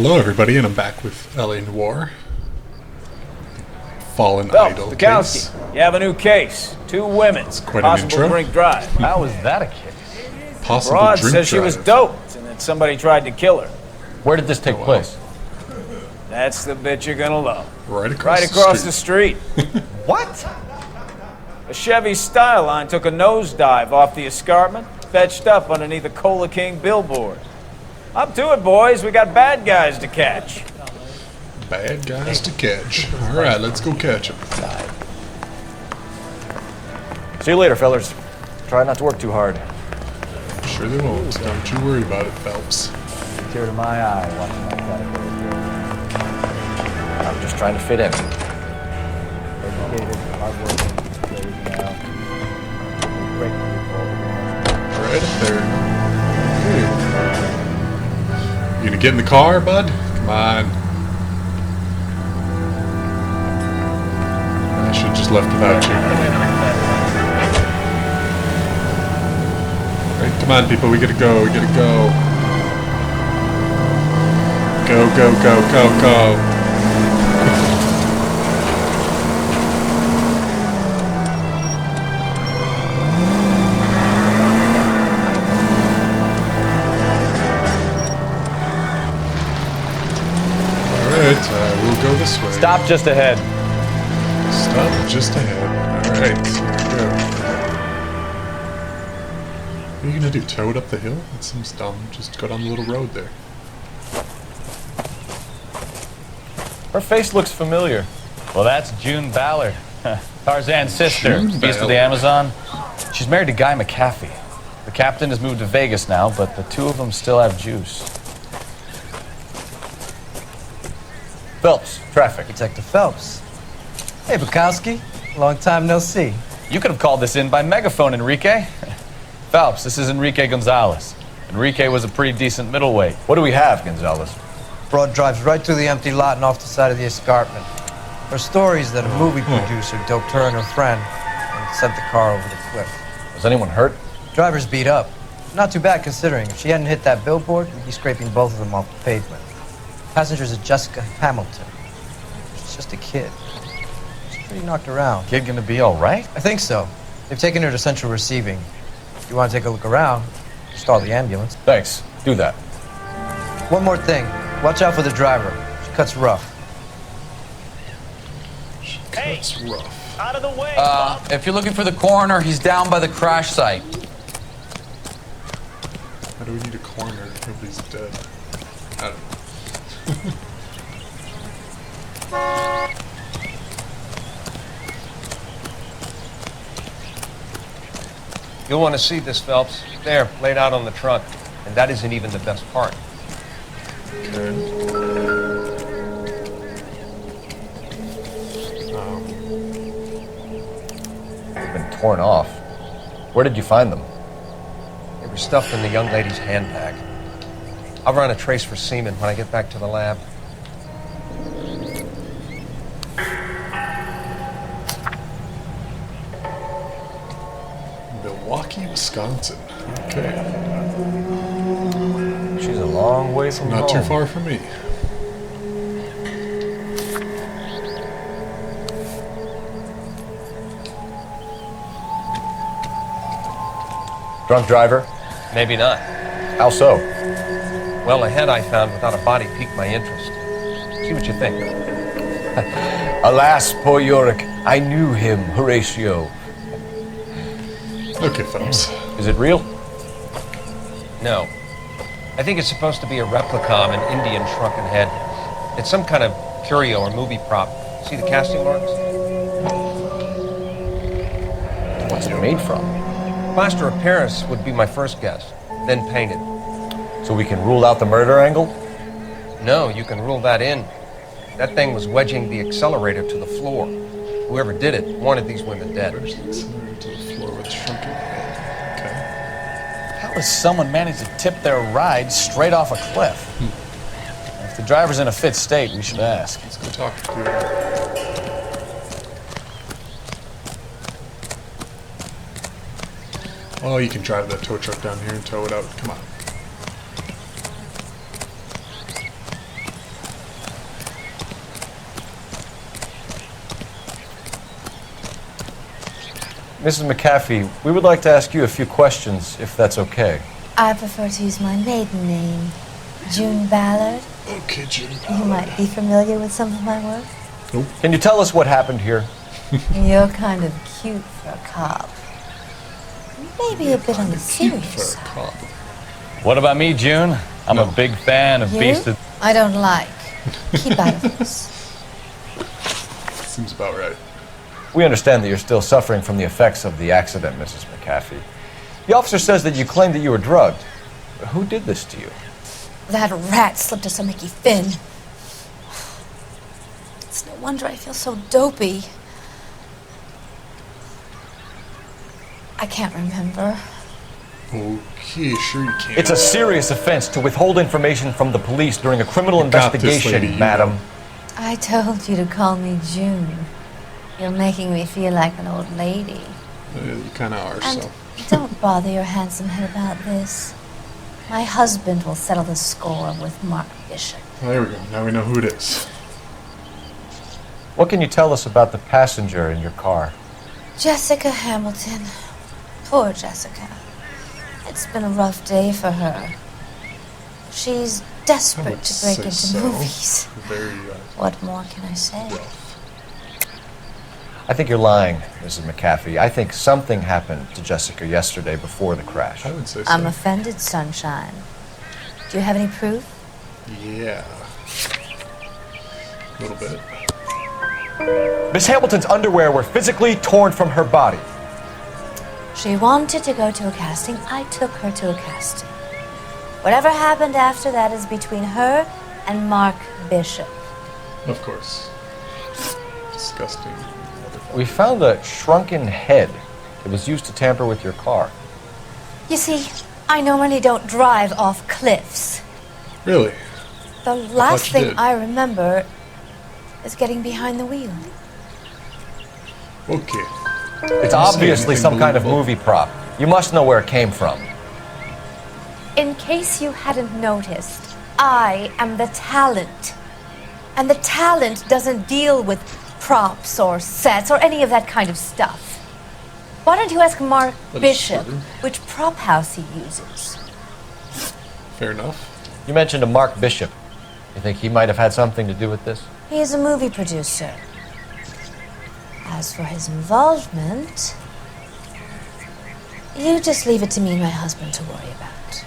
Hello everybody, and I'm back with LA Noire. Fallen Phelps, Idol Bukowski, case. you have a new case. 2 women. That's quite an Possible intro. drink drive. How was that a case? Possible Broad drink says she was drive. doped and that somebody tried to kill her. Where did this take place? That's the bit you're gonna love. Right across, the street. What? A Chevy Styline took a nosedive off the escarpment, fetched up underneath a Cola King billboard. Up to it, boys. We got bad guys to catch. Bad guys to catch. Alright, let's go catch them. See you later, fellas. Try not to work too hard. Sure they won't. Don't you worry about it, Phelps. Tear to my eye watching my category. I'm just trying to fit in. Educated, hardworking, laid down. Great people. Right up there. Hey. You gonna get in the car, bud? Come on. I should have just left without you. Right, come on, people. We gotta go. We gotta go. Go, go, go, go, go. Alright, we'll go this way. Stop just ahead. Stop just ahead. Alright, here we go. What are you gonna do? Tow it up the hill? That seems dumb. Just go down the little road there. Her face looks familiar. Well, that's June Ballard, Tarzan's sister, June east of Ballard. the Amazon. She's married to Guy McAfee. The captain has moved to Vegas now, but the two of them still have juice. Phelps, traffic. Detective Phelps. Hey, Bukowski. Long time no see. You could have called this in by megaphone, Enrique. Phelps, this is Enrique Gonzalez. Enrique was a pretty decent middleweight. What do we have, Gonzalez? Broad drives right through the empty lot and off the side of the escarpment. Her story is that a movie producer doped her and her friend and sent the car over the cliff. Was anyone hurt? Driver's beat up. Not too bad considering. If she hadn't hit that billboard, we'd be scraping both of them off the pavement. Passengers are Jessica Hamilton. She's just a kid. She's pretty knocked around. Kid gonna be all right? I think so. They've taken her to central receiving. If you want to take a look around, stall the ambulance. Thanks. Do that. One more thing. Watch out for the driver. She cuts rough. That's rough. Out of the way. If you're looking for the coroner, he's down by the crash site. Why do we need a corner? Nobody's dead. I don't know. You'll want to see this, Phelps. There, laid out on the trunk. And that isn't even the best part. Okay. They've been torn off. Where did you find them? They were stuffed in the young lady's handbag. I'll run a trace for semen when I get back to the lab. Milwaukee, Wisconsin. Okay. She's a long way from Not too home. far from me. Drunk driver? Maybe not. How so? Well, the head I found without a body piqued my interest. See what you think. Alas, poor Yorick. I knew him, Horatio. Okay, Phelps. Is it real? No. I think it's supposed to be a replica of an Indian shrunken head. It's some kind of curio or movie prop. See the casting marks? What's it made from? Plaster of Paris would be my first guess, then painted. So we can rule out the murder angle? No, you can rule that in. That thing was wedging the accelerator to the floor. Whoever did it wanted these women dead. Where's the accelerator to the floor with shrunken head? How does someone manage to tip their ride straight off a cliff? If the driver's in a fit state, we should ask. Okay. Let's go talk to her. Oh, you can drive that tow truck down here and tow it out. Come on. Mrs. McAfee, we would like to ask you a few questions, if that's okay. I prefer to use my maiden name, June Ballard. Okay, June. You might be familiar with some of my work. Can you tell us what happened here? You're kind of cute for a cop. Maybe a bit on the serious side. What about me, June? I'm a big fan of You? Beast of... I don't like. Keep out of this. Seems about right. We understand that you're still suffering from the effects of the accident, Mrs. McAfee. The officer says that you claimed that you were drugged. Who did this to you? That rat slipped us a Mickey Finn. It's no wonder I feel so dopey. I can't remember. Okay, sure you can. It's a serious offense to withhold information from the police during a criminal You got this, investigation, lady, you madam. know. I told you to call me June. You're making me feel like an old lady. You kind of are, And so. don't bother your handsome head about this. My husband will settle the score with Mark Bishop. Oh, there we go. Now we know who it is. What can you tell us about the passenger in your car? Jessica Hamilton. Poor Jessica. It's been a rough day for her. She's I desperate would to break say into so. movies. Very What more can I say? rough. I think you're lying, Mrs. McAfee. I think something happened to Jessica yesterday before the crash. I would say so. I'm offended, Sunshine. Do you have any proof? Yeah. A little bit. Miss Hamilton's underwear were physically torn from her body. She wanted to go to a casting. I took her to a casting. Whatever happened after that is between her and Mark Bishop. Of course. Disgusting. We found a shrunken head that was used to tamper with your car. You see, I normally don't drive off cliffs. Really? The last you thing did. I remember is getting behind the wheel. Okay. It's Didn't say obviously anything some kind of believable. movie prop. You must know where it came from. In case you hadn't noticed, I am the talent. And the talent doesn't deal with props or sets or any of that kind of stuff. Why don't you ask Mark That is Bishop true. which prop house he uses? Fair enough. You mentioned a Mark Bishop. You think he might have had something to do with this? He is a movie producer. As for his involvement, you just leave it to me and my husband to worry about.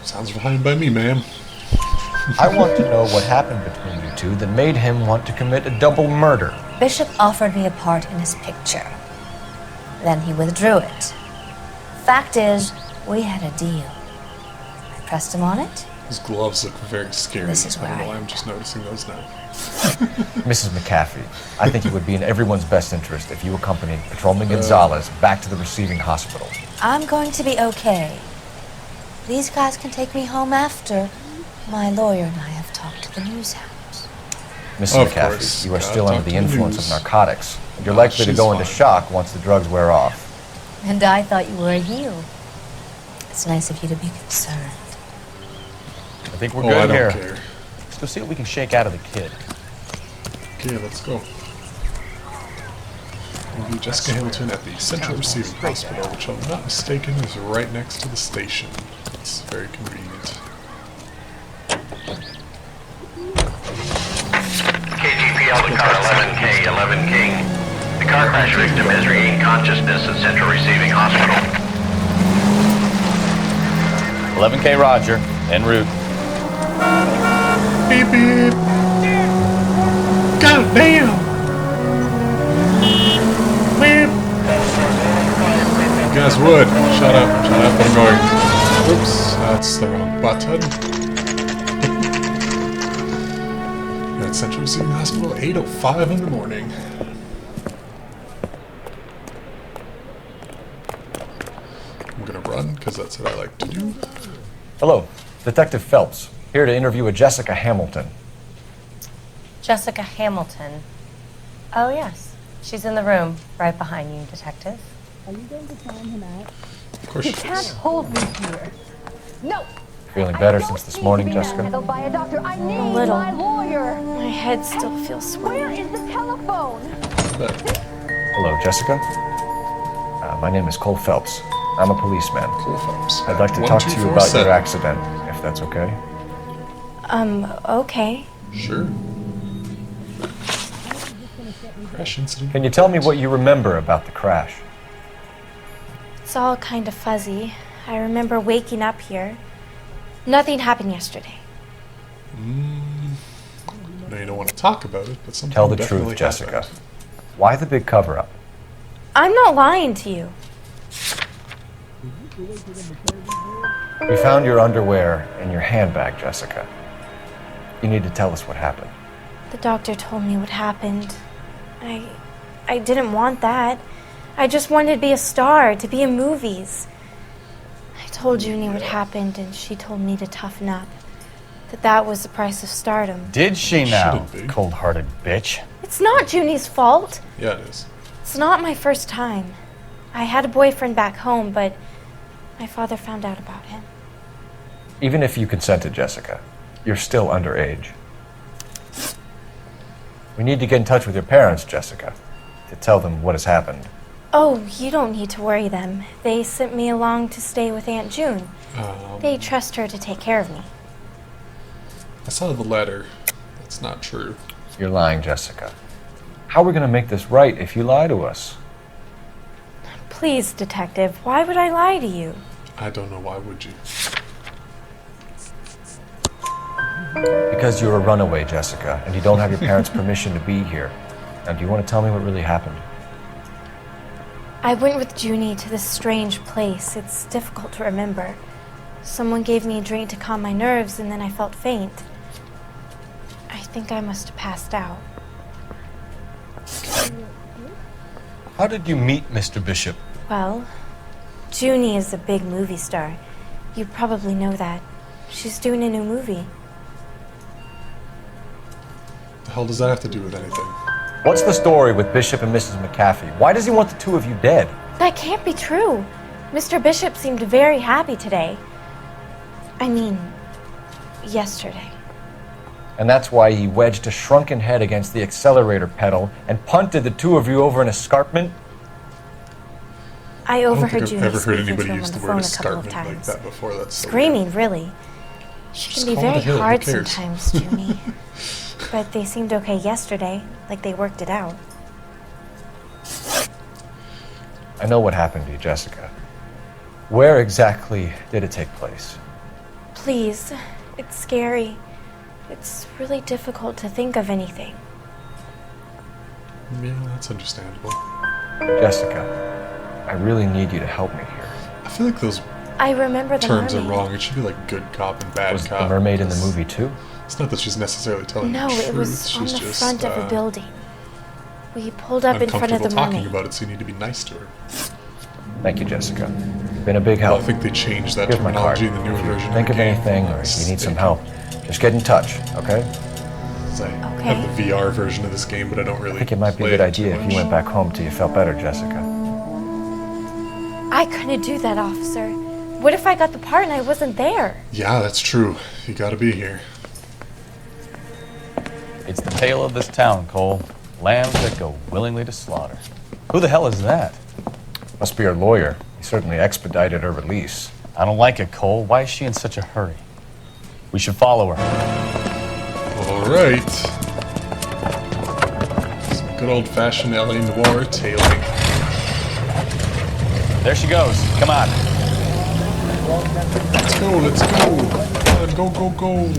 Sounds fine by me, ma'am. I want to know what happened between you two that made him want to commit a double murder. Bishop offered me a part in his picture. Then he withdrew it. Fact is, we had a deal. I pressed him on it. His gloves look very scary. This is I don't where know I why am I'm just noticing those now. Mrs. McAfee, I think it would be in everyone's best interest if you accompanied Patrolman Gonzalez back to the receiving hospital. I'm going to be okay. These guys can take me home after. My lawyer and I have talked to the news hounds. Mrs. Of McAfee, course. you are Gotta still talk under the to the influence news. of narcotics. And you're Oh, likely to she's go into fine. shock once the drugs wear off. And I thought you were a heel. It's nice of you to be concerned. I think we're Oh, good I don't here. care. Let's go see what we can shake out of the kid. Okay, let's go. We'll be Jessica Hamilton at the Central Receiving Hospital, which I'm not mistaken is right next to the station. It's very convenient. KGPL to car 11K, 11 King. The car crash victim has regained consciousness at Central Receiving Hospital. 11K Roger, en route. Beep beep! God damn! Beep! You guys would. Shut up, I'm going. Oops, that's the wrong button. At Central Receiving Hospital, 8:05 in the morning. I'm gonna run, because that's what I like to do. Hello, Detective Phelps, here to interview a Jessica Hamilton. Jessica Hamilton. Oh, yes. She's in the room, right behind you, Detective. Are you going to time him out? Of course You she can't is. hold me here. No. Feeling I better don't since this need morning, to be Jessica? manhandled by a doctor. I need little. my lawyer. My head still feels Where sweaty. is the telephone? But Hello, Jessica. My name is Cole Phelps. I'm a policeman. Cole Phelps. I'd like to talk to you about 1247. your accident, if that's okay. Okay. Sure. Crash incident. Can you tell me what you remember about the crash? It's all kind of fuzzy. I remember waking up here. Nothing happened yesterday. I know you don't want to talk about it, but something Tell the definitely truth, Jessica. happened. Why the big cover-up? I'm not lying to you. We found your underwear in your handbag, Jessica. You need to tell us what happened. The doctor told me what happened. I didn't want that. I just wanted to be a star, to be in movies. I told Junie what happened, and she told me to toughen up. That was the price of stardom. Did she now, Shouldn't be. cold-hearted bitch? It's not Junie's fault. Yeah, it is. It's not my first time. I had a boyfriend back home, but my father found out about him. Even if you consented, Jessica, you're still underage. We need to get in touch with your parents, Jessica, to tell them what has happened. Oh, you don't need to worry them. They sent me along to stay with Aunt June. They trust her to take care of me. I saw the letter. That's not true. You're lying, Jessica. How are we going to make this right if you lie to us? Please, detective, why would I lie to you? I don't know, why would you? Because you're a runaway, Jessica, and you don't have your parents' permission to be here. Now, do you want to tell me what really happened? I went with Junie to this strange place. It's difficult to remember. Someone gave me a drink to calm my nerves, and then I felt faint. I think I must have passed out. How did you meet Mr. Bishop? Well, Junie is a big movie star. You probably know that. She's doing a new movie. The hell does that have to do with anything? What's the story with Bishop and Mrs. McAfee? Why does he want the two of you dead? That can't be true. Mr. Bishop seemed very happy today. I mean, yesterday. And that's why he wedged a shrunken head against the accelerator pedal and punted the two of you over an escarpment? I I don't overheard think Junie I've ever heard speaking to anybody him use on the the word phone a couple of escarpment like times. that before. That's so Screaming, weird. really. She Just can be call it a very hill, who hard cares? sometimes, Junie. But they seemed okay yesterday, like they worked it out. I know what happened to you, Jessica. Where exactly did it take place? Please, it's scary. It's really difficult to think of anything. Yeah, that's understandable. Jessica, I really need you to help me here. I feel like those I remember the terms mermaid. are wrong. It should be like good cop and bad Was cop. the mermaid in the because movie too? It's not that she's necessarily telling No, the truth. it was on she's the just, front of a building. We pulled up in front of uncomfortable the talking mermaid. about it, so you need to be nice to her. Thank you, Jessica. You've been a big Well, help. I think they changed that Here's my card. terminology in the newer If you version. think of of the game. anything or you need some help, just get in touch, okay? I Okay. have the VR version of this game, but I don't really I think it might be a play good it too idea if much. you went back home till you felt better, Jessica. I couldn't do that, officer. What if I got the part and I wasn't there? Yeah, that's true. You gotta be here. It's the tale of this town, Cole. Lambs that go willingly to slaughter. Who the hell is that? Must be her lawyer. He certainly expedited her release. I don't like it, Cole. Why is she in such a hurry? We should follow her. All right. Some good old-fashioned LA Noire tailing. There she goes. Come on. Let's go, let's go. Come on, go, go, go.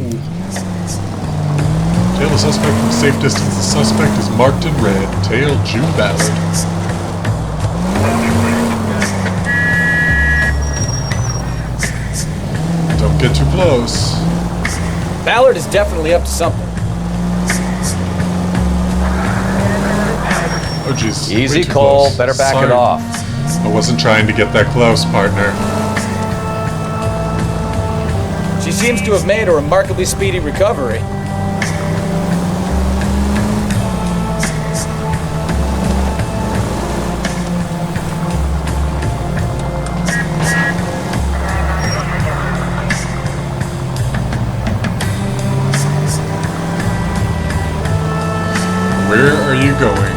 Tail the suspect from a safe distance. The suspect is marked in red. Tail Jew bastard. Don't get too close. Ballard is definitely up to something. Oh, jeez. Easy, Way too Cole. close. Better back Sorry. it off. I wasn't trying to get that close, partner. She seems to have made a remarkably speedy recovery. Where are you going?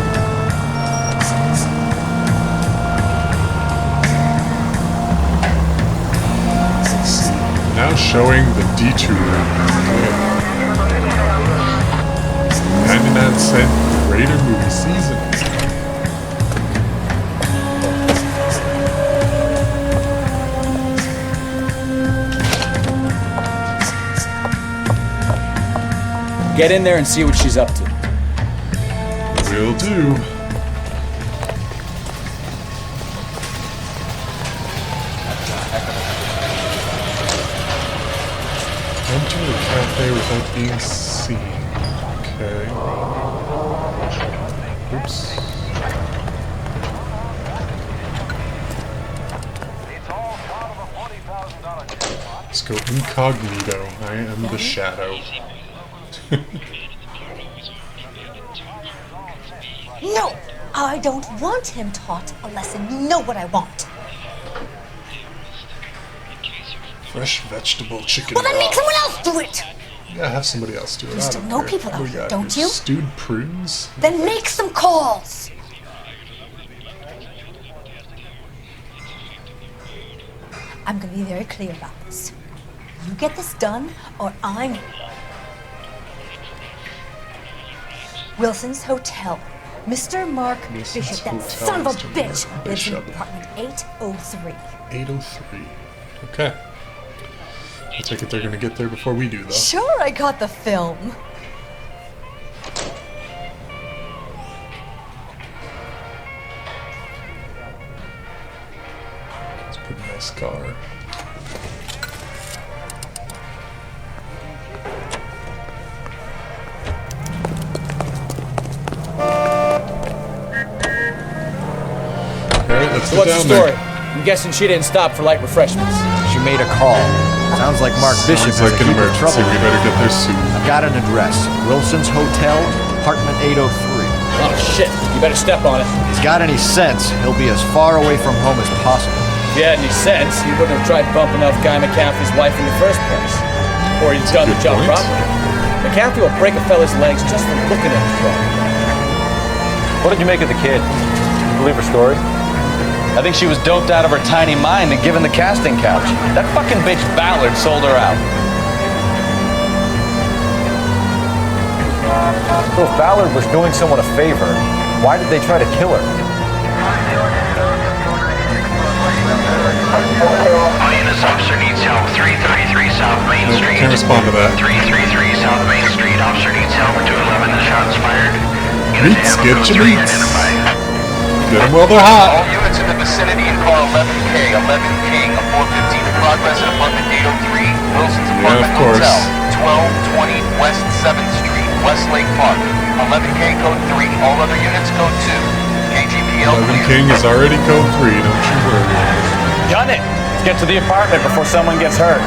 showing the detour. 99-cent Raider movie season. Get in there and see what she's up to. Will do. Enter the cafe without being seen. Okay. Oops. Let's go incognito. I am the shadow. No! I don't want him taught a lesson. You know what I want. Fresh vegetable chicken. Well, then make broth. someone else do it! Yeah, have somebody else do it. You I still don't know care. people What out do we here, got don't here? you? Stewed prunes? Then make some calls! I'm gonna be very clear about this. You get this done, or I'm... Wilson's Hotel. Mr. Mark Bishop, that Hotel, son of a Mr. bitch, Mark lives in Bishop. apartment 803. 803. Okay. I take it they're gonna get there before we do, though. Sure, I got the film. It's a pretty nice car. Alright, let's So get what's the down story? there. I'm guessing she didn't stop for light refreshments. She made a call. Sounds like Mark Bishop Sounds like has a an heap of emergency. trouble. We better get there soon. I've got an address. Wilson's Hotel, apartment 803. Oh shit, you better step on it. If he's got any sense, he'll be as far away from home as possible. If he had any sense, he wouldn't have tried bumping off Guy McCaffrey's wife in the first place. Or he'd done the job point. properly. McCaffrey will break a fella's legs just for looking at his dog. What did you make of the kid? You believe her story? I think she was doped out of her tiny mind and given the casting couch. That fucking bitch Ballard sold her out. So if Ballard was doing someone a favor, why did they try to kill her? All units, officer needs help. 333 South Main Nope, Street. can't respond to that. 333 South Main Street. Officer needs help. 211, the shots fired. Meats, get your meats. Identified. Get them while they're hot. All units in the vicinity in car 11K, 11 King, a 415 in progress at apartment 803, Wilson's apartment of course. hotel, 1220 West 7th Street, Westlake Park. 11K code 3, all other units code 2. KGPL 11 clear. King is already code 3, don't you worry. Done it! Let's get to the apartment before someone gets hurt.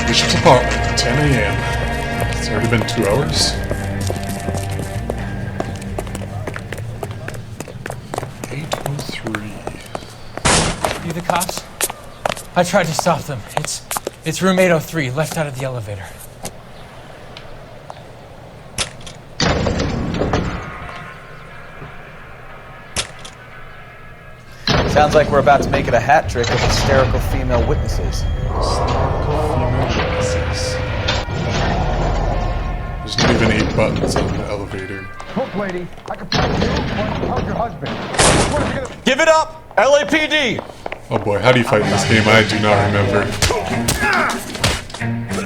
Bishop's apartment, 10 a.m. It's already been 2 hours. 803. You the cops? I tried to stop them. It's room 803, left out of the elevator. Sounds like we're about to make it a hat trick of hysterical female witnesses. There's not even 8 buttons on the elevator. Look, lady, I can find you. How's your husband? Give it up! LAPD! Oh boy, how do you fight in this game? I do not remember.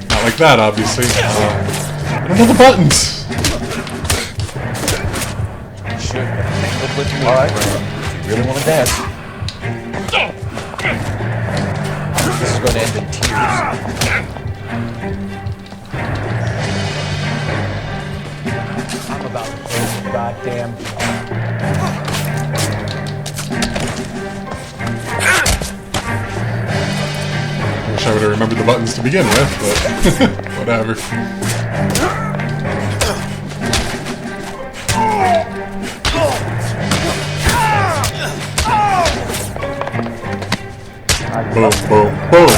Not like that, obviously. I don't know the buttons! Alright, if you really want to dance. This is going to end in tears. I'm about to close the goddamn door. Wish I would have remembered the buttons to begin with, but whatever. Boom, boom, boom!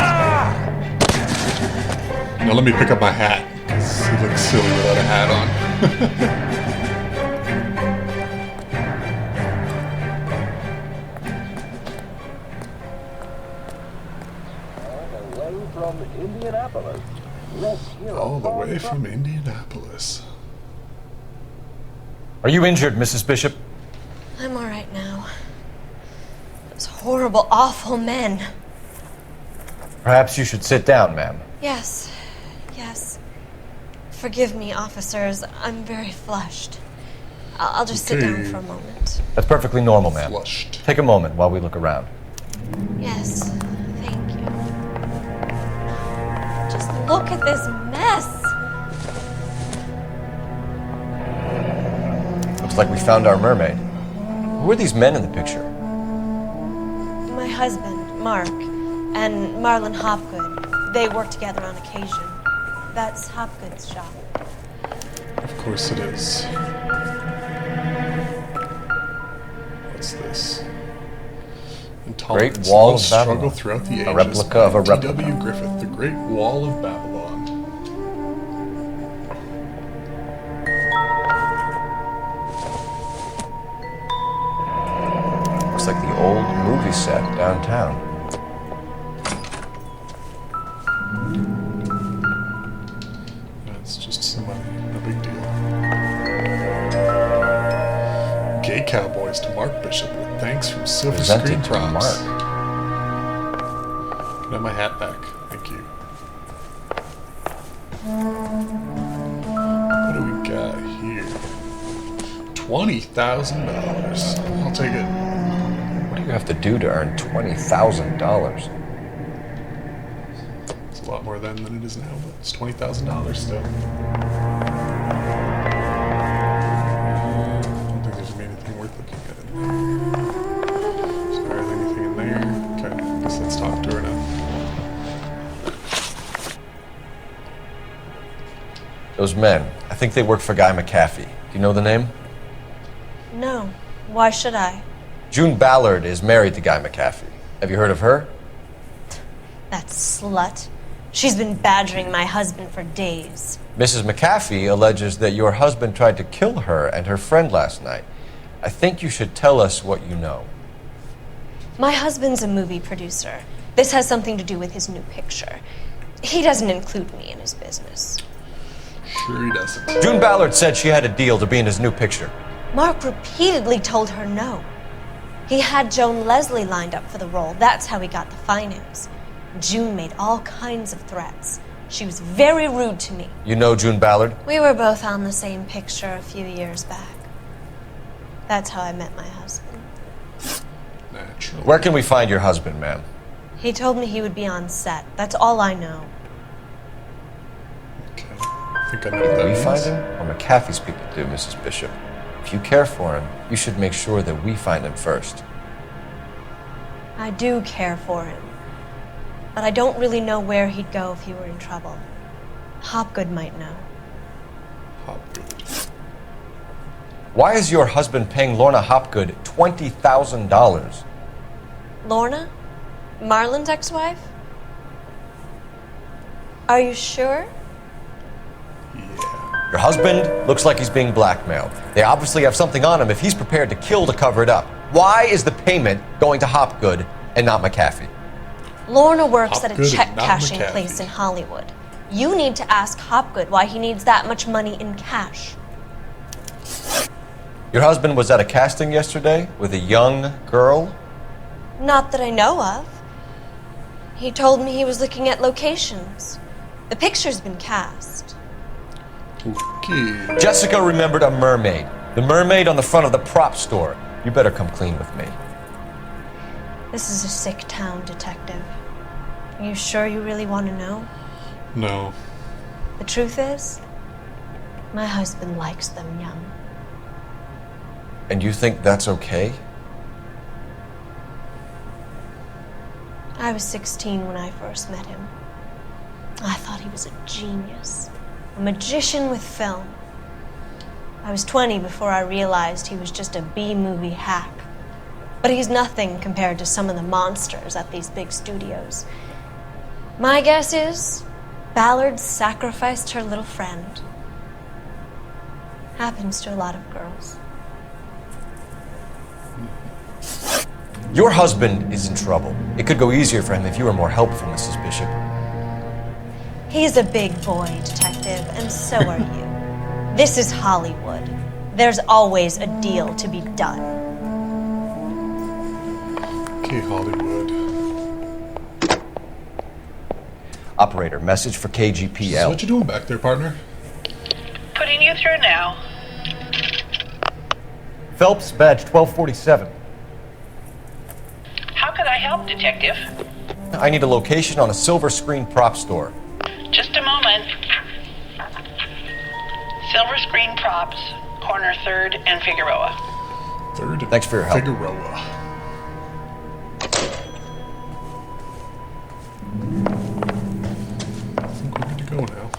Now let me pick up my hat. It looks silly without a hat on. All the way from Indianapolis. Are you injured, Mrs. Bishop? I'm all right now. Those horrible, awful men. Perhaps you should sit down, ma'am. Yes. Forgive me, officers. I'm very flushed. I'll just sit down for a moment. That's perfectly normal, ma'am. Flushed. Take a moment while we look around. Yes, thank you. Just look at this mess. Looks like we found our mermaid. Who are these men in the picture? My husband, Mark, and Marlon Hopgood. They work together on occasion. That's Hopgood's shop. Of course it is. What's this? Intolerance Great Wall and of struggle Babylon. throughout the ages. A replica of a by replica. T.W. Griffith, The Great Wall of Babylon. Looks like the old movie set downtown. That's just some money, no big deal. Gay Cowboys to Mark Bishop with thanks from Silver Presented Screen to Props. Mark. Can I have my hat back? Thank you. What do we got here? $20,000. I'll take it. What do you have to do to earn $20,000? It's a lot more then than it is now, but it's $20,000 still. I don't think there's gonna be anything worth looking at in there. Is there anything in there? Okay, I guess let's talk to her now. Those men, I think they work for Guy McAfee. Do you know the name? No. Why should I? June Ballard is married to Guy McAfee. Have you heard of her? That slut. She's been badgering my husband for days. Mrs. McAfee alleges that your husband tried to kill her and her friend last night. I think you should tell us what you know. My husband's a movie producer. This has something to do with his new picture. He doesn't include me in his business. Sure he doesn't. June Ballard said she had a deal to be in his new picture. Mark repeatedly told her no. He had Joan Leslie lined up for the role. That's how he got the finance. June made all kinds of threats. She was very rude to me. You know June Ballard? We were both on the same picture a few years back. That's how I met my husband. Naturally. Where can we find your husband, ma'am? He told me he would be on set. That's all I know. Okay. I think I know what that We means. find him, or McAfee's people do, Mrs. Bishop. If you care for him, you should make sure that we find him first. I do care for him. But I don't really know where he'd go if he were in trouble. Hopgood might know. Hopgood. Why is your husband paying Lorna Hopgood $20,000? Lorna? Marlon's ex-wife? Are you sure? Yeah. Your husband looks like he's being blackmailed. They obviously have something on him if he's prepared to kill to cover it up. Why is the payment going to Hopgood and not McAfee? Lorna works at a Hopgood and check not cashing McAfee. place in Hollywood. You need to ask Hopgood why he needs that much money in cash. Your husband was at a casting yesterday with a young girl? Not that I know of. He told me he was looking at locations. The picture's been cast. Okay. Jessica remembered a mermaid. The mermaid on the front of the prop store. You better come clean with me. This is a sick town, Detective. Are you sure you really want to know? No. The truth is, my husband likes them young. And you think that's okay? I was 16 when I first met him. I thought he was a genius, a magician with film. I was 20 before I realized he was just a B-movie hack. But he's nothing compared to some of the monsters at these big studios. My guess is Ballard sacrificed her little friend. Happens to a lot of girls. Your husband is in trouble. It could go easier for him if you were more helpful, Mrs. Bishop. He's a big boy, Detective, and so are you. This is Hollywood. There's always a deal to be done. Okay, Hollywood. Operator, message for So KGPL. what you doing back there, partner? Putting you through now. Phelps, badge 1247. How could I help, Detective? I need a location on a silver screen prop store. Just a moment. Silver Screen Props, corner 3rd and Figueroa. 3rd and Thanks for your help. Figueroa. I think we're good to go now.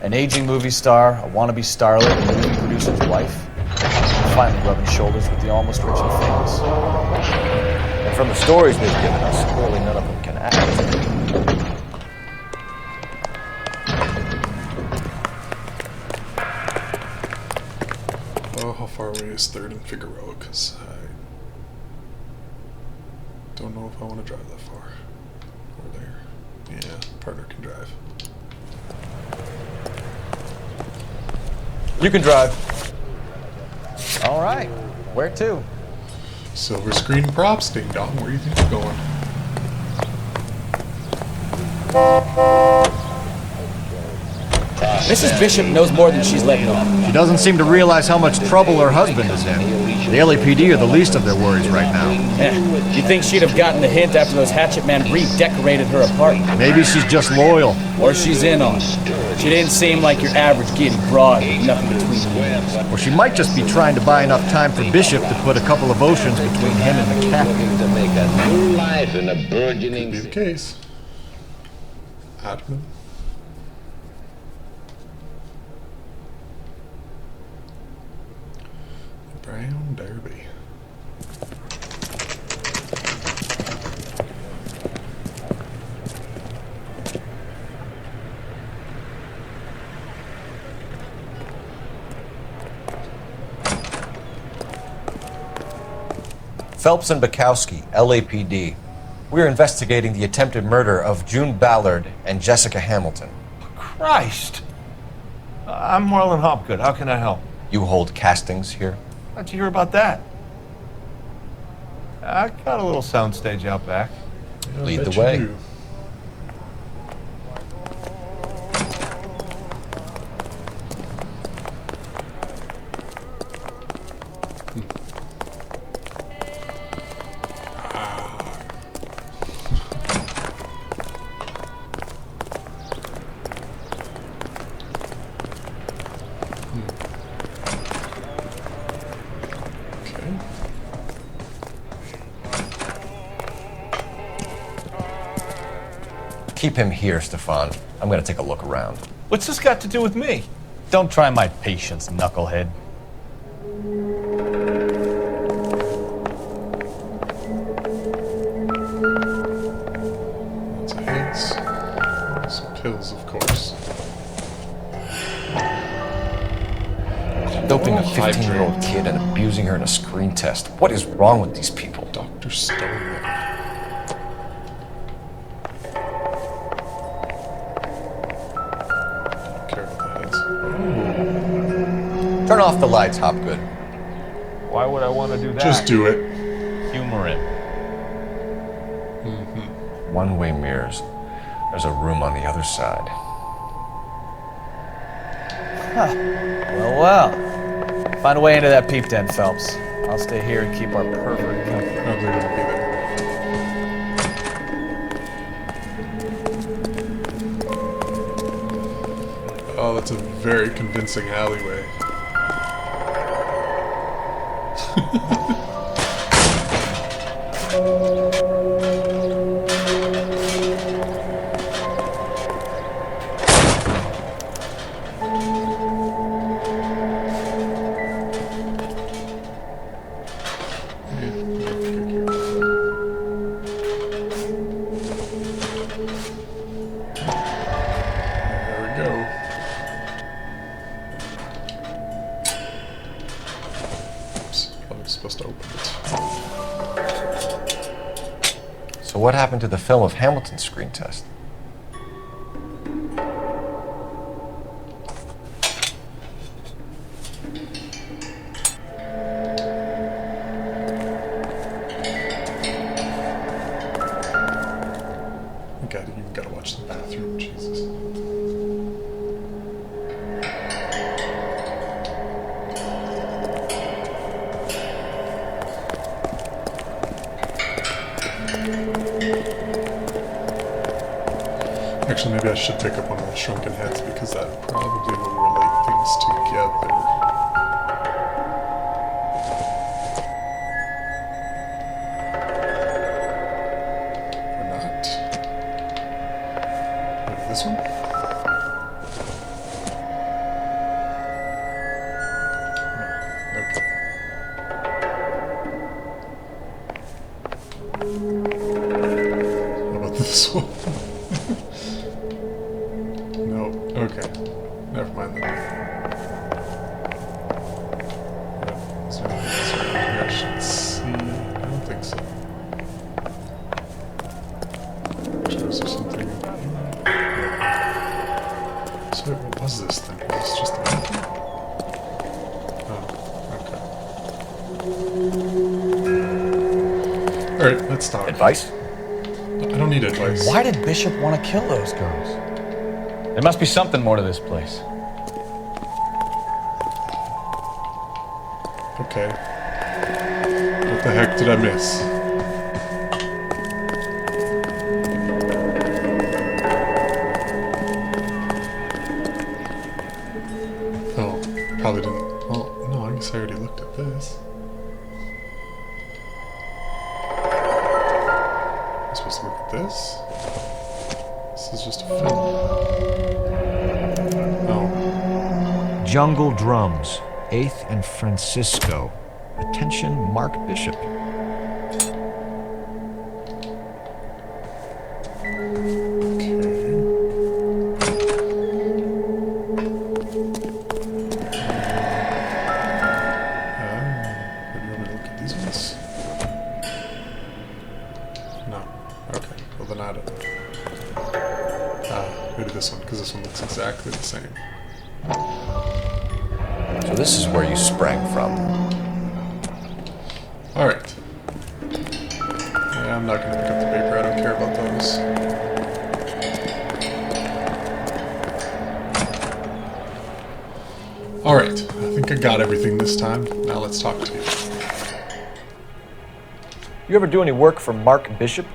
An aging movie star, a wannabe starlet, and a movie producer's wife. Finally rubbing shoulders with the almost rich and famous. And from the stories they've given us, clearly none of them can act. Oh, how far away is 3rd and Figueroa? Because I don't know if I want to drive that far. Or there. Yeah, partner can drive. You can drive. All right. Where to? Silver screen props, ding dong. Where do you think you're going? Mrs. Bishop knows more than she's letting on. She doesn't seem to realize how much trouble her husband is in. The LAPD are the least of their worries right now. You'd think she'd have gotten the hint after those hatchet men redecorated her apartment. Maybe she's just loyal. Or she's in on it. She didn't seem like your average giddy broad with nothing between them. Or she might just be trying to buy enough time for Bishop to put a couple of oceans between him and the cat. To make a new life in a Could burgeoning be the case. Admin. Brown Derby. Phelps and Bukowski, LAPD. We're investigating the attempted murder of June Ballard and Jessica Hamilton. Christ! I'm Marlon Hopgood. How can I help? You hold castings here? How'd you hear about that? I got a little soundstage out back. Yeah, Lead bet the you way. do. Keep him here, Stefan. I'm gonna take a look around. What's this got to do with me? Don't try my patience, knucklehead. Lots of hits. Some kills, of course. Doping a 15-year-old kid and abusing her in a screen test. What is wrong with these people? Dr. Stone. Turn off the lights, Hopgood. Why would I want to do that? Just do it. Humor him. One-way mirrors. There's a room on the other side. Well. Find a way into that peep den, Phelps. I'll stay here and keep our pervert company. Probably wouldn't be there. Oh, that's a very convincing alleyway. Supposed to open what happened to the film of Hamilton's screen test? You gotta watch the bathroom, Jesus. Actually, maybe I should pick up one of the shrunken heads because that probably will relate things together. Or not. Maybe this one? No. Okay. How about this one? No. Okay. Never mind then. Is there anything else around here I should see? I don't think so. Actually, was there something? So what was this thing? Was this just a bathroom? Oh, okay. Alright, let's stop. Advice? I don't need advice. Why did Bishop want to kill those girls? There must be something more to this place. Okay. What the heck did I miss? Oh, probably didn't. Oh, no, I guess I already looked at this. I'm supposed to look at this? This is just a film. Oh. Jungle Drums, 8th and Francisco. Attention, Mark Bishop. Maybe you want me to look at these ones? No. Okay. Well, then I don't know. Maybe this one, because this one looks exactly the same. So this is where you sprang from. Alright. Yeah, I'm not going to pick up the paper. I don't care about those. Alright. I think I got everything this time. Now let's talk to you. You ever do any work for Mark Bishop?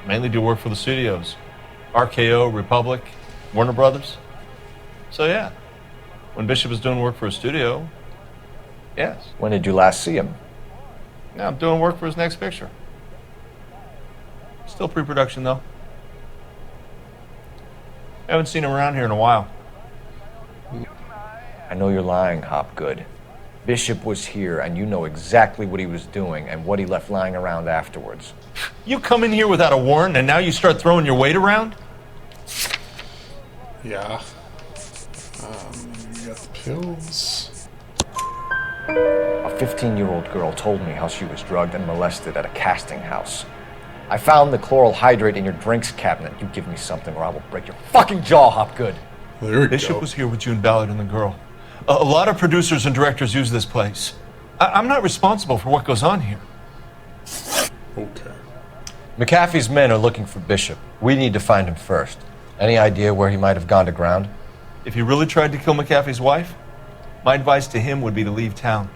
Mainly do work for the studios. RKO, Republic, Warner Brothers. So yeah, when Bishop is doing work for a studio, yes. When did you last see him? Now I'm doing work for his next picture. Still pre-production though. Haven't seen him around here in a while. I know you're lying, Hopgood. Bishop was here and you know exactly what he was doing and what he left lying around afterwards. You come in here without a warrant and now you start throwing your weight around? Yeah. We got the pills. A 15-year-old girl told me how she was drugged and molested at a casting house. I found the chloral hydrate in your drinks cabinet. You give me something or I will break your fucking jaw, Hopgood. There we Bishop go. was here with June Ballard and the girl. A lot of producers and directors use this place. I'm not responsible for what goes on here. Okay. McAfee's men are looking for Bishop. We need to find him first. Any idea where he might have gone to ground? If he really tried to kill McAfee's wife, my advice to him would be to leave town.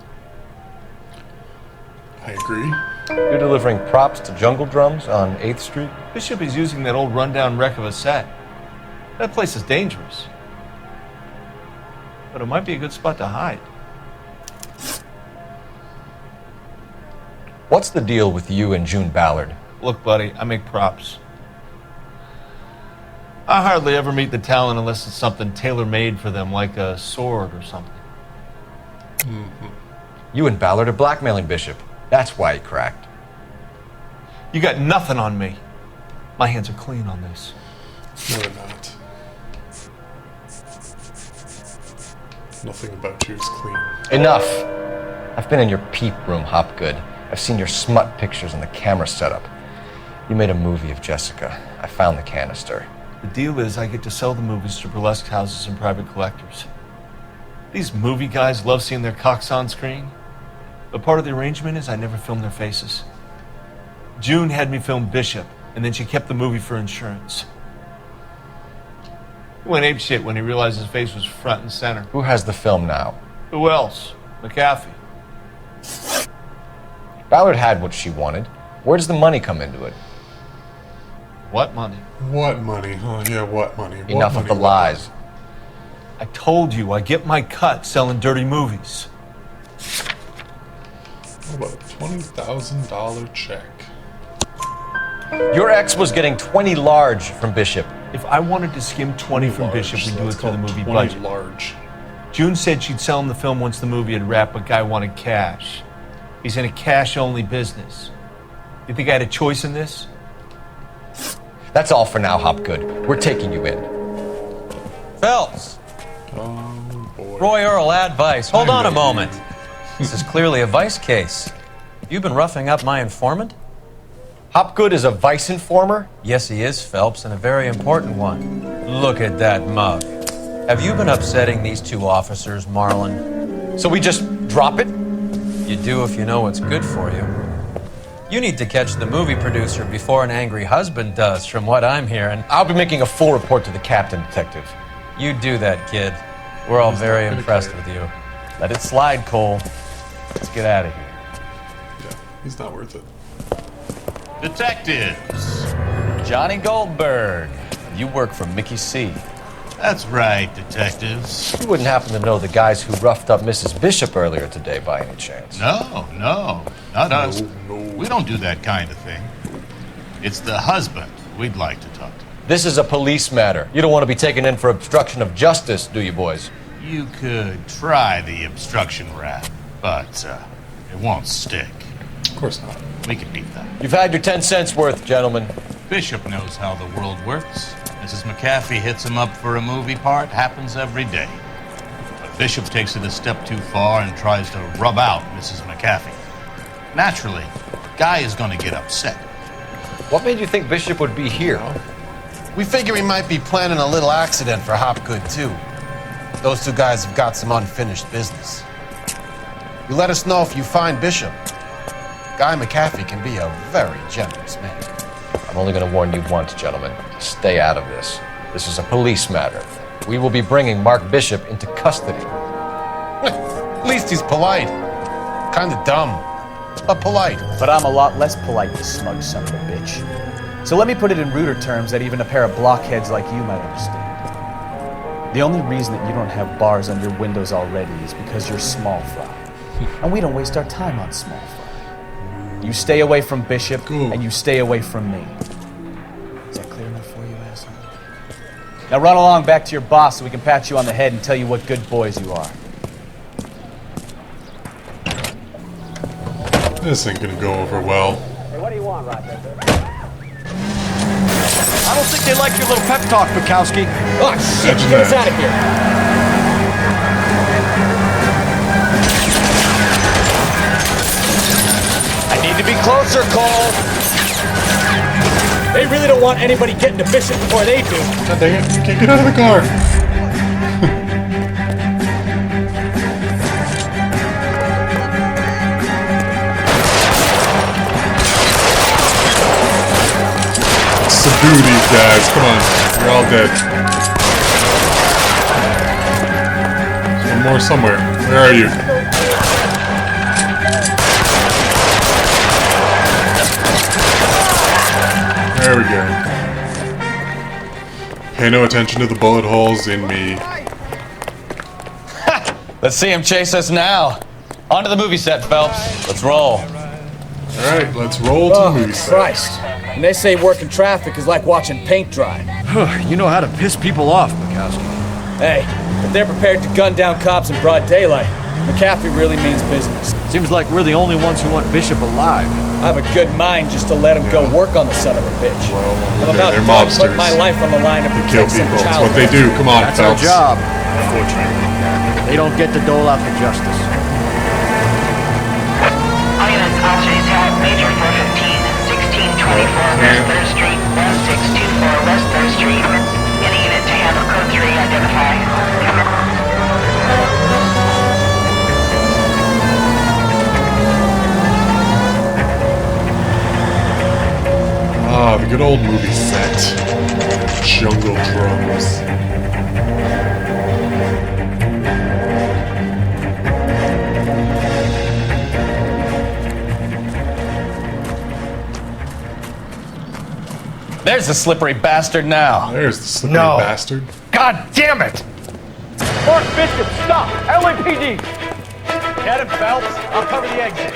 I agree. You're delivering props to Jungle Drums on 8th Street? Bishop is using that old rundown wreck of a set. That place is dangerous. But it might be a good spot to hide. What's the deal with you and June Ballard? Look, buddy, I make props. I hardly ever meet the talent unless it's something tailor-made for them, like a sword or something. Mm-hmm. You and Ballard are blackmailing Bishop. That's why he cracked. You got nothing on me. My hands are clean on this. No, they're not. Nothing about you is clean. Enough! I've been in your peep room, Hopgood. I've seen your smut pictures and the camera setup. You made a movie of Jessica. I found the canister. The deal is I get to sell the movies to burlesque houses and private collectors. These movie guys love seeing their cocks on screen. But part of the arrangement is I never film their faces. June had me film Bishop, and then she kept the movie for insurance. He went apeshit when he realized his face was front and center. Who has the film now? Who else? McAfee. Ballard had what she wanted. Where does the money come into it? What money? What money? Oh, yeah, what money? What Enough money, of the what lies. I told you I get my cut selling dirty movies. What about a $20,000 check? Your ex was getting 20 large from Bishop. If I wanted to skim 20 from large, Bishop, we'd do it that's through the called movie 20 budget. large. June said she'd sell him the film once the movie had wrapped, but Guy wanted cash. He's in a cash-only business. You think I had a choice in this? That's all for now, Hopgood. We're taking you in. Phelps. Oh, boy. Roy Earl, advice. Hold I on a know moment. This is clearly a vice case. You've been roughing up my informant? Hopgood is a vice informer? Yes, he is, Phelps, and a very important one. Look at that mug. Have you been upsetting these two officers, Marlin? So we just drop it? You do if you know what's good for you. You need to catch the movie producer before an angry husband does, from what I'm hearing. I'll be making a full report to the captain, detective. You do that, kid. We're all very impressed with you. Let it slide, Cole. Let's get out of here. Yeah, he's not worth it. Detectives. Johnny Goldberg. You work for Mickey C. That's right, detectives. You wouldn't happen to know the guys who roughed up Mrs. Bishop earlier today by any chance? No, not us. We don't do that kind of thing. It's the husband we'd like to talk to. This is a police matter. You don't want to be taken in for obstruction of justice, do you, boys? You could try the obstruction rap, but it won't stick. Of course not. We can beat that. You've had your 10 cents worth, gentlemen. Bishop knows how the world works. Mrs. McAfee hits him up for a movie part, happens every day. But Bishop takes it a step too far and tries to rub out Mrs. McAfee. Naturally, Guy is going to get upset. What made you think Bishop would be here? We figure he might be planning a little accident for Hopgood, too. Those two guys have got some unfinished business. You let us know if you find Bishop. Guy McAfee can be a very generous man. I'm only going to warn you once, gentlemen. Stay out of this. This is a police matter. We will be bringing Mark Bishop into custody. At least he's polite. Kinda dumb, but polite. But I'm a lot less polite, you smug son of a bitch. So let me put it in ruder terms that even a pair of blockheads like you might understand. The only reason that you don't have bars on your windows already is because you're small fry. And we don't waste our time on small fry. You stay away from Bishop, and you stay away from me. Is that clear enough for you, asshole? Now run along back to your boss so we can pat you on the head and tell you what good boys you are. This ain't gonna go over well. Hey, what do you want, Rochester? I don't think they like your little pep talk, Bukowski. Oh, shit! Get us out of here! I need to be closer, Cole! They really don't want anybody getting to Bishop before they do. God dang it, you can't get out of the car! Subdue these guys, come on, you're all dead. There's one more somewhere. Where are you? There we go. Pay no attention to the bullet holes in me. Let's see him chase us now. On to the movie set, Phelps. Let's roll. Alright, let's roll to the movie set. Christ. And they say working traffic is like watching paint dry. You know how to piss people off, Bukowski. Hey, if they're prepared to gun down cops in broad daylight, McAfee really means business. Seems like we're the only ones who want Bishop alive. I have a good mind just to let him go work on the son of a bitch. Well, I'm about they're to mobsters. put my life on the line to They kill protect some people. That's child. what they do. Come on, That's our Phelps. job. Unfortunately, they don't get to dole out the justice. All units, officers have Major 415, West 3rd Street, West 624 West 3rd Street. Any unit to handle code 3, identify. Ah, the good old movie set. Jungle drums. There's the slippery bastard now. There's the slippery No. bastard. God damn it! Mark Bishop, stop! LAPD! Get him, Phelps. I'll cover the exit.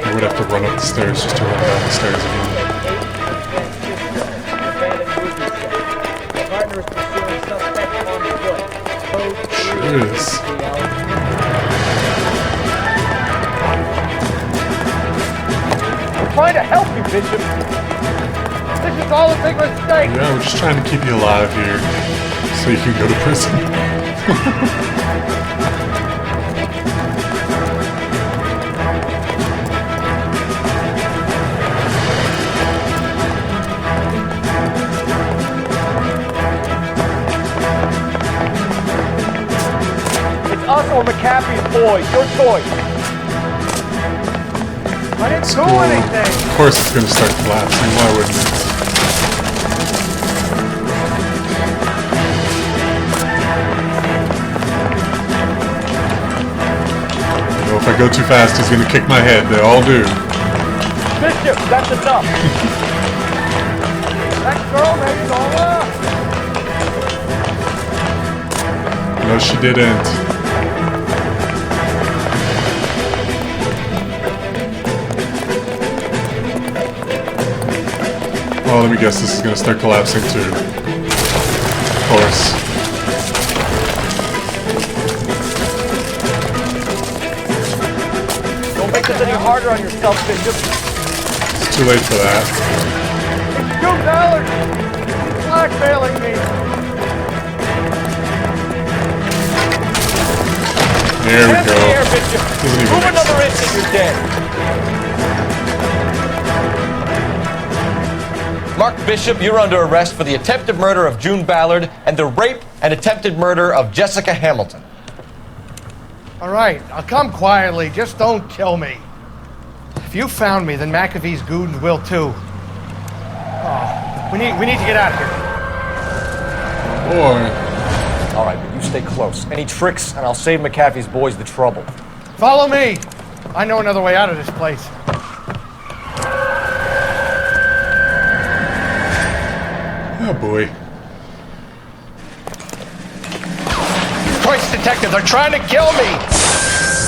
I would have to run up the stairs just to run down the stairs again. Sure is. I'm trying to help you, Bishop. This is all a big mistake. Yeah, we're just trying to keep you alive here so you can go to prison. It's us or McAfee's boys. Your choice. I didn't do anything. Of course it's going to start collapsing. Why wouldn't it? You know, if I go too fast, he's going to kick my head. They all do. Bishop, that's enough. That girl made it all up. No, she didn't. Oh, let me guess, this is going to start collapsing too. Of course. Don't make this any harder on yourself, Bishop. It's too late for that. It's $2. He's blackmailing me. There we Hands go. in the air, Bishop. Doesn't even Move make another sense. inch and you're dead. Mark Bishop, you're under arrest for the attempted murder of June Ballard and the rape and attempted murder of Jessica Hamilton. All right, I'll come quietly. Just don't kill me. If you found me, then McAfee's goons will too. Oh, we need to get out of here. Boy. All right, but you stay close. Any tricks, and I'll save McAfee's boys the trouble. Follow me. I know another way out of this place. Oh boy. Christ, detective, they're trying to kill me.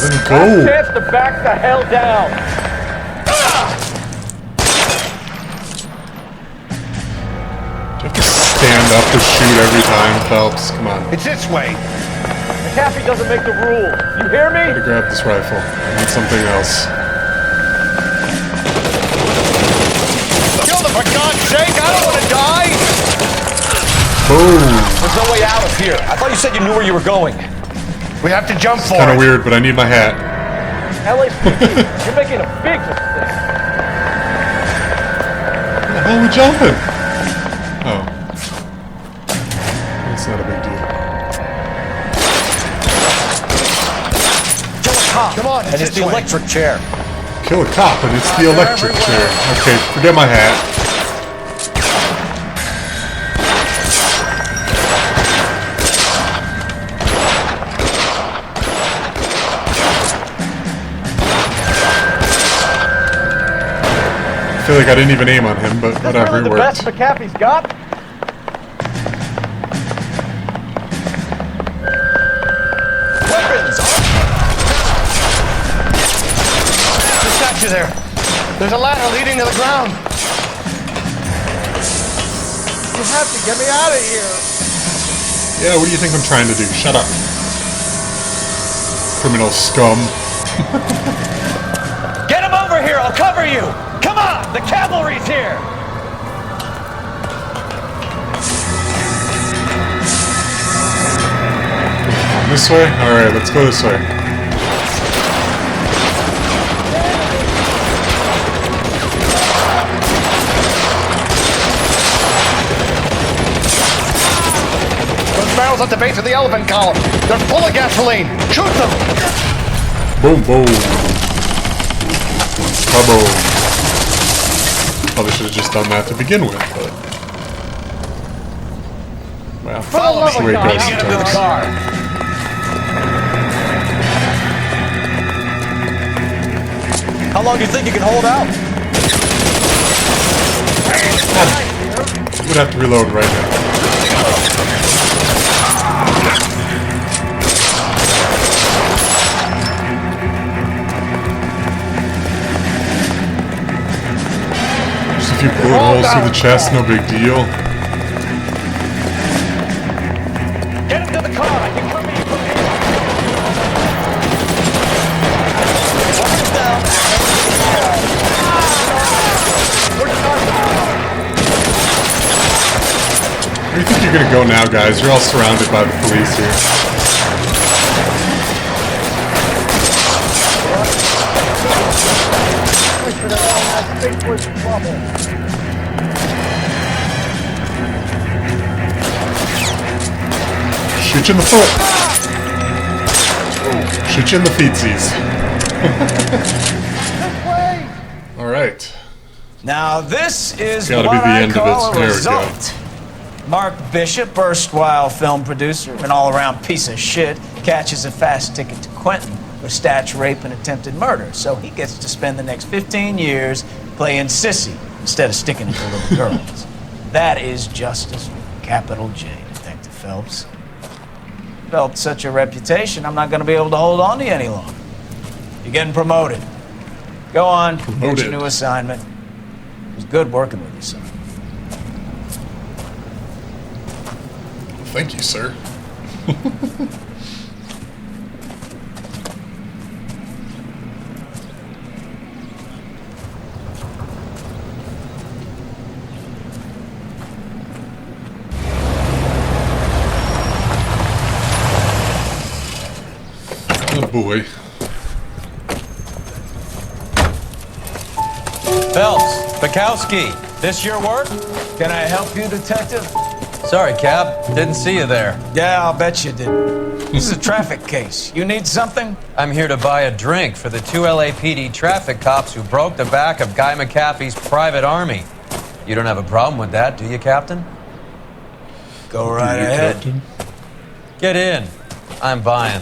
Then Last go. chance to back the hell down. Do you have to stand up to shoot every time, Phelps? Come on. It's this way. McAfee doesn't make the rules. You hear me? Gotta grab this rifle. I need something else. Kill them, for God's sake! I don't want to die! Boom. There's no way out of here. I thought you said you knew where you were going. We have to jump for Kind it. of weird, but I need my hat. LAPD, you're making a big mistake. Where the hell are we jumping? Oh. That's not a big deal. Kill a cop. Come on, And it's the this way. electric chair. Kill a cop, and it's the electric chair. Okay, forget my hat. I feel like I didn't even aim on him, but whatever, it The worked. best McAfee's got? Weapons! Just got you there. There's a ladder leading to the ground. You have to get me out of here. Yeah, what do you think I'm trying to do? Shut up. Criminal scum. Get him over here. I'll cover you. Come on. The cavalry's here. This way? Alright, let's go this way. shells at the base of the elephant column. They're full of gasoline. Shoot them! Boom, boom. Kaboom. Probably should have just done that to begin with, but... Well, that's the way it goes sometimes. How long do you think you can hold out? Would have to reload right now. Just a few bullet holes through the chest, no big deal. Get him to the car. I can come in from here. Watch him down. Where do you think you're gonna go now, guys? You're all surrounded by the police here. Shoot you in the foot. Shoot you in the feetsies. All right. Now this is Gotta what be the I end of call it. a There we go. result. Mark Bishop, erstwhile film producer, an all-around piece of shit, catches a fast ticket to Quentin for statch rape and attempted murder. So he gets to spend the next 15 years playing sissy instead of sticking it to little girls. That is justice with a capital J, Detective Phelps. Developed such a reputation, I'm not going to be able to hold on to you any longer. You're getting promoted. Go on, get your new assignment. It was good working with you, son. Thank you, sir. Oh boy. Phelps, Bukowski, this your work? Can I help you, Detective? Sorry, Cap. Didn't see you there. Yeah, I'll bet you did. This is a traffic case. You need something? I'm here to buy a drink for the 2 LAPD traffic cops who broke the back of Guy McAfee's private army. You don't have a problem with that, do you, Captain? Go right ahead. Captain? Get in. I'm buying.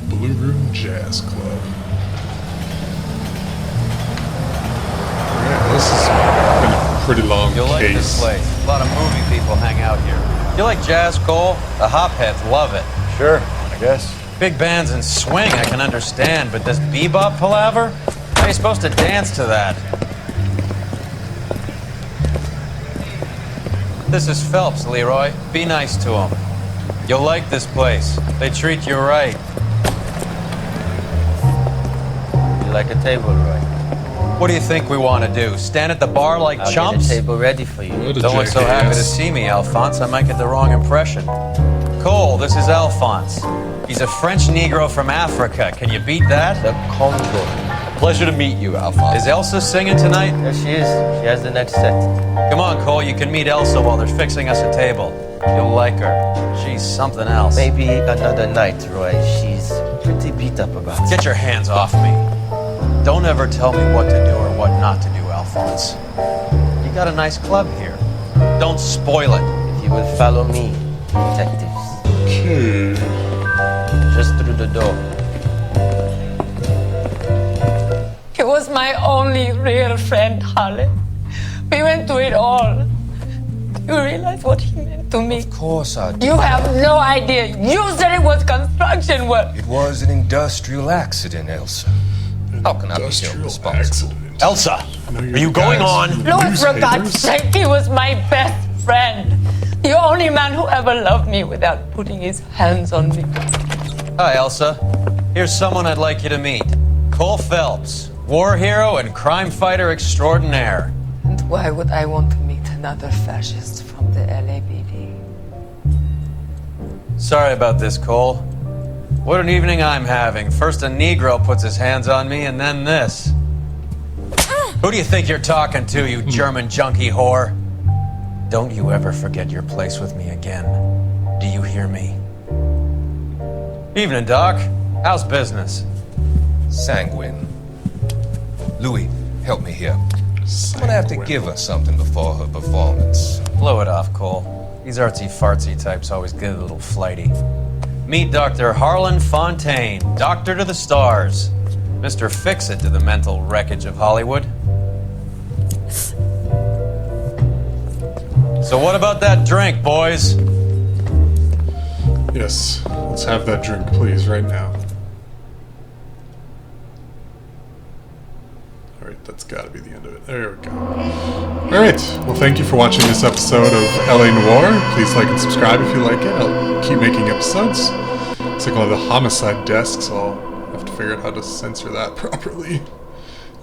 Blue Room Jazz Club. Alright, this has been a pretty long You'll like case. this place. A lot of movie people hang out here. You like jazz, Cole? The hopheads love it. Sure, I guess. Big bands and swing I can understand, but this bebop palaver? How are you supposed to dance to that? This is Phelps, Leroy. Be nice to him. You'll like this place. They treat you right. You like a table, Roy? What do you think we want to do? Stand at the bar like I'll chumps? get a table ready for you. Don't look so happy to see me, Alphonse. I might get the wrong impression. Cole, this is Alphonse. He's a French Negro from Africa. Can you beat that? The Congo. Pleasure to meet you, Alphonse. Is Elsa singing tonight? There she is. She has the next set. Come on, Cole. You can meet Elsa while they're fixing us a table. You'll like her. She's something else. Maybe another night, Roy. She's pretty beat up about it. Get your hands off me. Don't ever tell me what to do or what not to do, Alphonse. You got a nice club here. Don't spoil it. If you will follow me, detectives. Okay. Just through the door. He was my only real friend, Harley. We went through it all. You realize what he meant to me? Of course I do. You have no idea. You said it was construction work. It was an industrial accident, Elsa. How can I be held responsible? Elsa, are you going on? Louis, for God's sake, he was my best friend. The only man who ever loved me without putting his hands on me. Hi, Elsa. Here's someone I'd like you to meet. Cole Phelps, war hero and crime fighter extraordinaire. And why would I want to meet another fascist from the LAPD? Sorry about this, Cole. What an evening I'm having. First a Negro puts his hands on me, and then this. Who do you think you're talking to, you German junkie whore? Don't you ever forget your place with me again. Do you hear me? Evening, Doc. How's business? Sanguine. Louis, help me here. I'm gonna have to give her something before her performance. Blow it off, Cole. These artsy-fartsy types always get a little flighty. Meet Dr. Harlan Fontaine, doctor to the stars. Mr. Fix-It to the mental wreckage of Hollywood. So what about that drink, boys? Yes, let's have that drink, please, right now. Alright, that's gotta be the end of it. There we go. Alright, well thank you for watching this episode of LA Noire. Please like and subscribe if you like it. I'll keep making episodes. It's like one of the homicide desks, so I'll have to figure out how to censor that properly,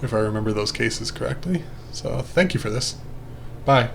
if I remember those cases correctly. So thank you for this. Bye.